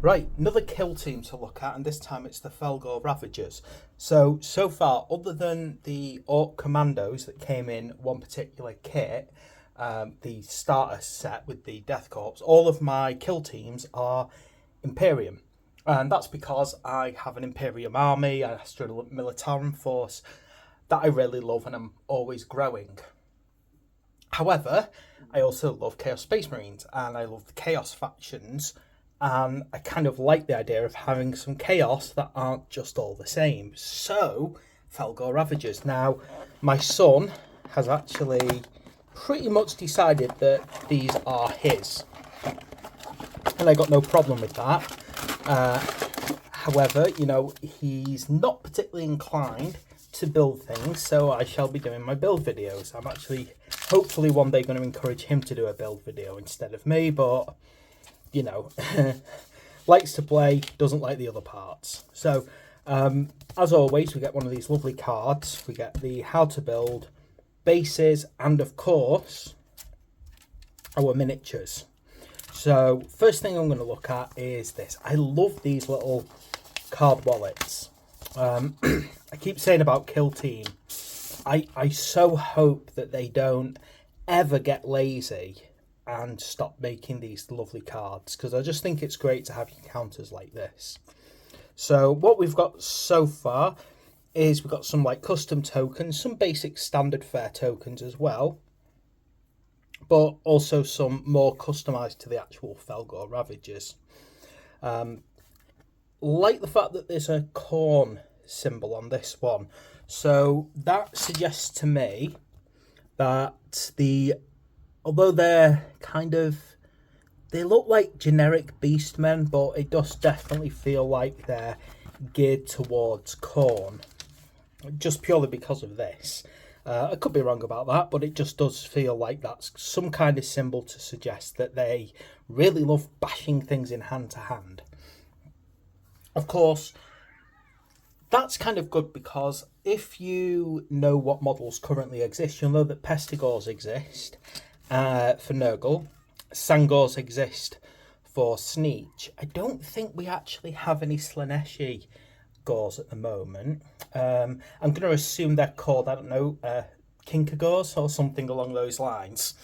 Right, another kill team to look at, and this time it's the Fellgor Ravagers. So far, other than the Orc Commandos that came in one particular kit, the starter set with the Death Corps, all of my kill teams are Imperium. And that's because I have an Imperium army, an Astra Militarum force that I really love and I'm always growing. However, I also love Chaos Space Marines and I love the Chaos factions. And I kind of like the idea of having some chaos that aren't just all the same. So, Fellgor Ravagers. Now, my son has actually pretty much decided that these are his. And I got no problem with that. However, you know, he's not particularly inclined to build things, so I shall be doing my build videos. I'm actually, hopefully one day going to encourage him to do a build video instead of me, but you know, likes to play, doesn't like the other parts. So, as always, we get one of these lovely cards. We get the how to build, bases, and of course, our miniatures. So, first thing I'm going to look at is this. I love these little card wallets. I keep saying about Kill Team. I so hope that they don't ever get lazy and stop making these lovely cards, because I just think it's great to have encounters like this. So what we've got so far is we've got some like custom tokens, some basic standard fare tokens as well, but also some more customized to the actual Fellgor Ravagers. Like the fact that there's a corn symbol on this one, so that suggests to me that although they're they look like generic beastmen, but it does definitely feel like they're geared towards corn, just purely because of this. I could be wrong about that, but it just does feel like that's some kind of symbol to suggest that they really love bashing things in hand to hand. Of course, that's kind of good because if you know what models currently exist, you'll know that Pestigors exist for Nurgle, Sangors exist for Sneech. I don't think we actually have any Slaneshi Gors at the moment. I'm going to assume they're called, I don't know, Kinkagors or something along those lines.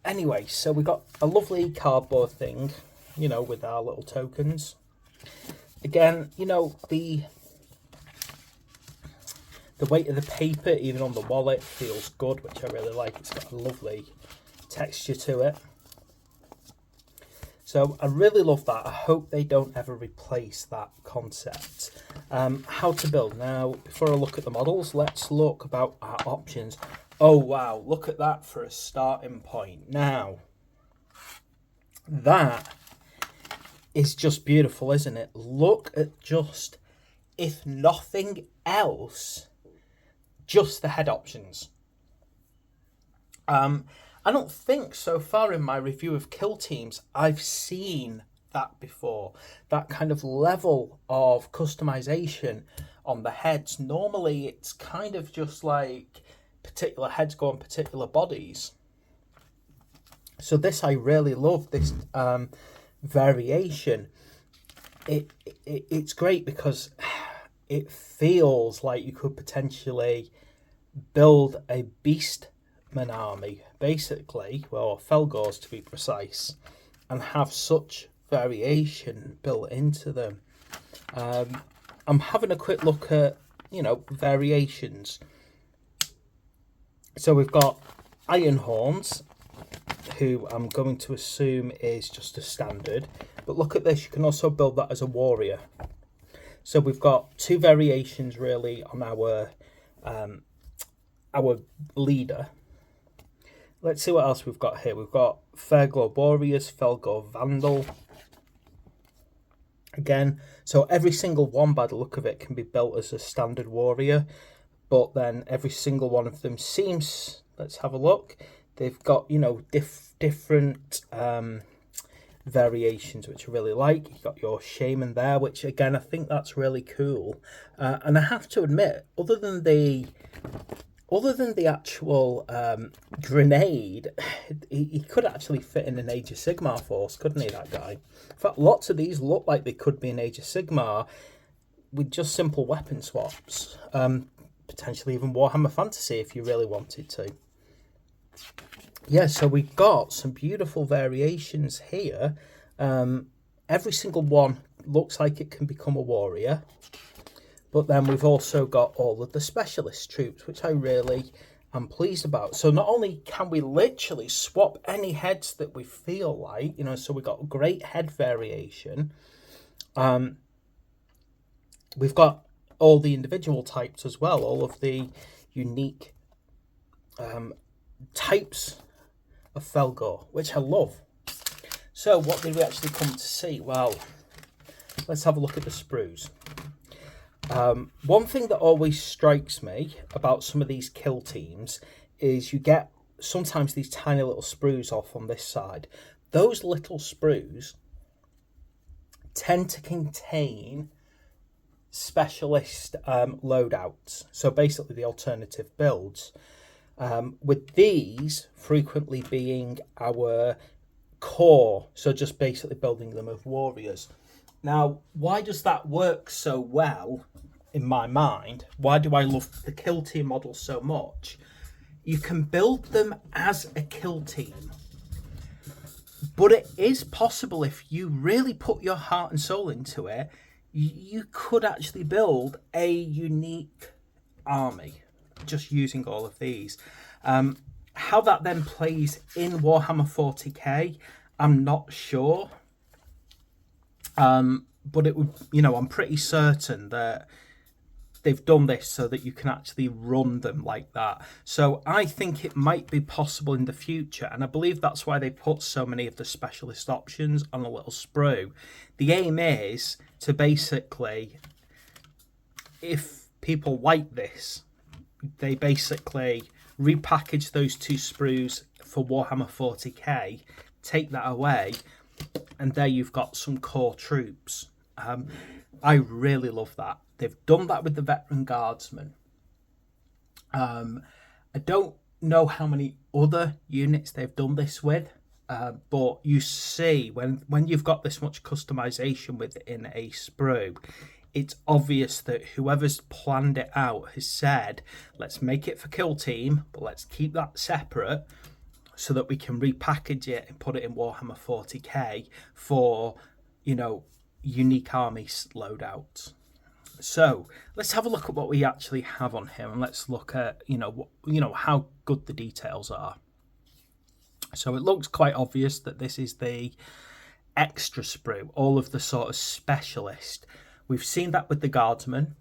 Anyway, so we've got a lovely cardboard thing, you know, with our little tokens. Again, you know, the weight of the paper, even on the wallet, feels good, which I really like. It's got a lovely texture to it. So I really love that. I hope they don't ever replace that concept. How to build. Now, before I look at the models, let's look about our options. Oh, wow. Look at that for a starting point. Now, that is just beautiful, isn't it? Look at just, if nothing else, just the head options. I don't think so far in my review of kill teams I've seen that before. That kind of level of customization on the heads. Normally it's kind of just like particular heads go on particular bodies. So this I really love, this variation. It's great because it feels like you could potentially build a beastman army, basically, well, Fellgors to be precise, and have such variation built into them. I'm having a quick look at, you know, variations. So we've got Iron Horns, who I'm going to assume is just a standard, but look at this, you can also build that as a warrior. So we've got two variations really on our leader. Let's see what else we've got here. We've got Fellgor Warriors, Fellgor Vandal. Again, so every single one by the look of it can be built as a standard warrior, but then every single one of them seems, let's have a look, they've got, you know, different variations, which I really like. You've got your Shaman there, which again, I think that's really cool. And I have to admit, other than the other than the actual grenade, he could actually fit in an Age of Sigmar force, couldn't he, that guy? In fact, lots of these look like they could be an Age of Sigmar with just simple weapon swaps. Potentially even Warhammer Fantasy if you really wanted to. Yeah, so we've got some beautiful variations here. Every single one looks like it can become a warrior. But then we've also got all of the specialist troops, which I really am pleased about. So not only can we literally swap any heads that we feel like, so we've got great head variation. We've got all the individual types as well, all of the unique types of Fellgor, which I love. So what did we actually come to see? Well, let's have a look at the sprues. One thing that always strikes me about some of these kill teams is you get sometimes these tiny little sprues off on this side. Those little sprues tend to contain specialist loadouts, so basically the alternative builds, with these frequently being our core, so just basically building them of warriors. Now, why does that work so well in my mind? Why do I love the kill team model so much? You can build them as a kill team, but it is possible, if you really put your heart and soul into it, you could actually build a unique army just using all of these. How that then plays in Warhammer 40k, I'm not sure. But it would, I'm pretty certain that they've done this so that you can actually run them like that. So I think it might be possible in the future, and I believe that's why they put so many of the specialist options on a little sprue. The aim is to basically, if people like this, they basically repackage those two sprues for Warhammer 40k, take that away, and there you've got some core troops. I really love that. They've done that with the veteran guardsmen. I don't know how many other units they've done this with, but you see when you've got this much customization within a sprue, it's obvious that whoever's planned it out has said, let's make it for kill team, but let's keep that separate so that we can repackage it and put it in Warhammer 40k for, unique army loadouts. So let's have a look at what we actually have on here, and let's look at, how good the details are. So it looks quite obvious that this is the extra sprue, all of the sort of specialist. We've seen that with the guardsmen.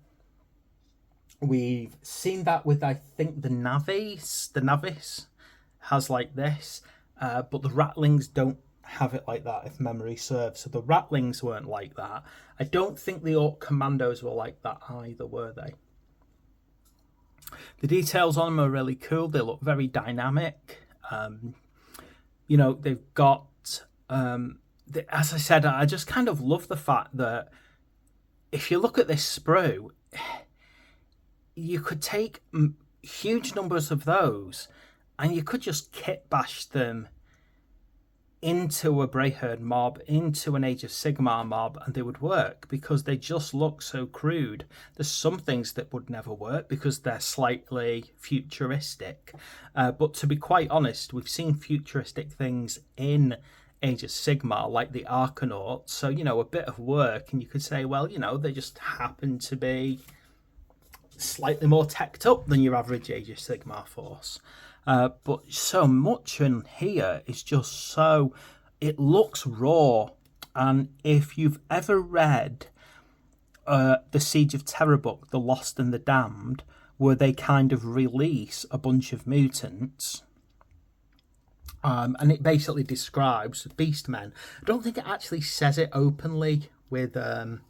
We've seen that with, I think, the navis. The navis has like this, but the rattlings don't have it like that, if memory serves. So the rattlings weren't like that. I don't think the orc commandos were like that either, were they? The details on them are really cool. They look very dynamic. They've got, as I said, I just kind of love the fact that if you look at this sprue, you could take huge numbers of those and you could just kit bash them into a Brayherd mob, into an Age of Sigmar mob, and they would work because they just look so crude. There's some things that would never work because they're slightly futuristic. But to be quite honest, we've seen futuristic things in Age of Sigmar, like the Arcanauts. So, a bit of work, and you could say, well, they just happen to be slightly more teched up than your average Age of Sigmar force. But so much in here is just so, it looks raw. And if you've ever read the Siege of Terror book, The Lost and the Damned, where they kind of release a bunch of mutants, and it basically describes beastmen. I don't think it actually says it openly with that.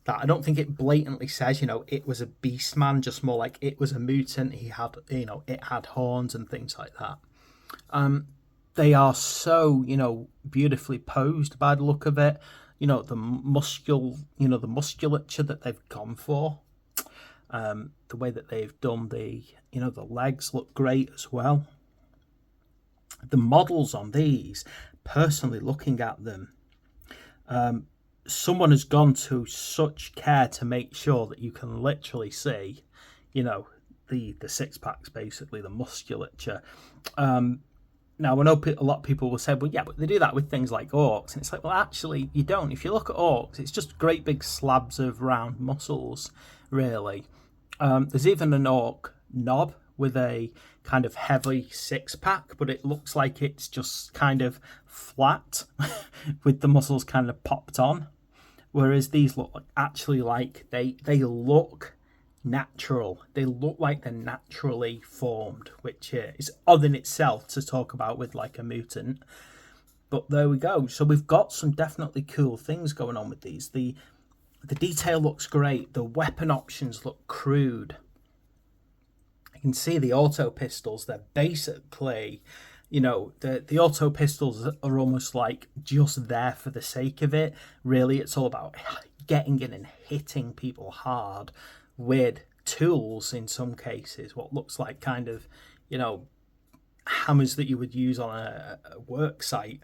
I don't think it blatantly says, it was a beast man, just more like it was a mutant. He had, it had horns and things like that. They are so, beautifully posed by the look of it. The musculature that they've gone for. The way that they've done the, You know, the legs look great as well. The models on these, personally looking at them, someone has gone to such care to make sure that you can literally see, you know, the six packs, basically the musculature. Now, I know a lot of people will say, well, yeah, but they do that with things like orcs. And it's like, well, actually, you don't. If you look at orcs, it's just great big slabs of round muscles, really. There's even an orc knob with a kind of heavy six-pack, but it looks like it's just kind of flat with the muscles kind of popped on. Whereas these look actually like they look natural. They look like they're naturally formed, which is odd in itself to talk about with like a mutant. But there we go. So we've got some definitely cool things going on with these. The detail looks great. The weapon options look crude. You can see the auto pistols. They're basically, you know, the auto pistols are almost like just there for the sake of it. Really, it's all about getting in and hitting people hard with tools in some cases, what looks like kind of, you know, hammers that you would use on a work site.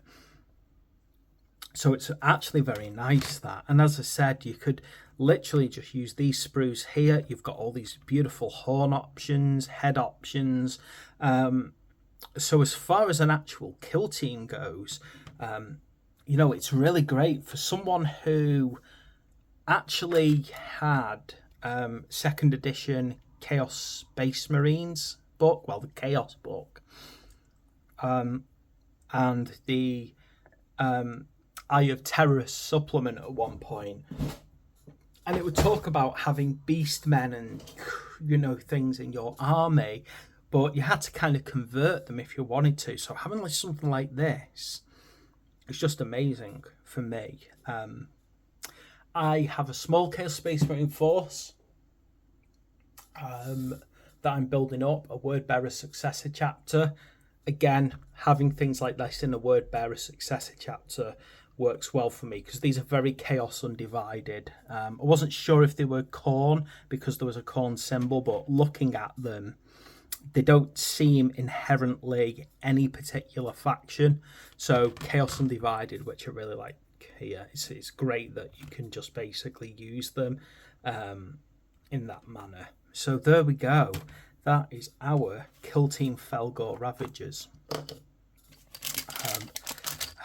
So it's actually very nice, that. And as I said, you could literally just use these sprues here. You've got all these beautiful horn options, head options. So as far as an actual kill team goes, you know, it's really great for someone who actually had second edition Chaos Space Marines book, well, the Chaos book, and the Eye of Terror supplement at one point, and it would talk about having beastmen and, you know, things in your army, but you had to kind of convert them if you wanted to. So having like something like this is just amazing for me. I have a small Chaos Space Marine force that I'm building up, a Word Bearer Successor chapter. Again, having things like this in a Word Bearer Successor chapter works well for me because these are very Chaos Undivided. I wasn't sure if they were Khorne because there was a Khorne symbol, but looking at them, they don't seem inherently any particular faction. So Chaos Undivided, which I really like here, it's great that you can just basically use them in that manner. So there we go. That is our Kill Team Fellgor Ravagers.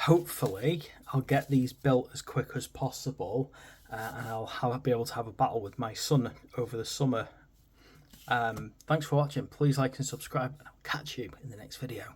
Hopefully, I'll get these built as quick as possible, and I'll be able to have a battle with my son over the summer. Thanks for watching. Please like and subscribe, and I'll catch you in the next video.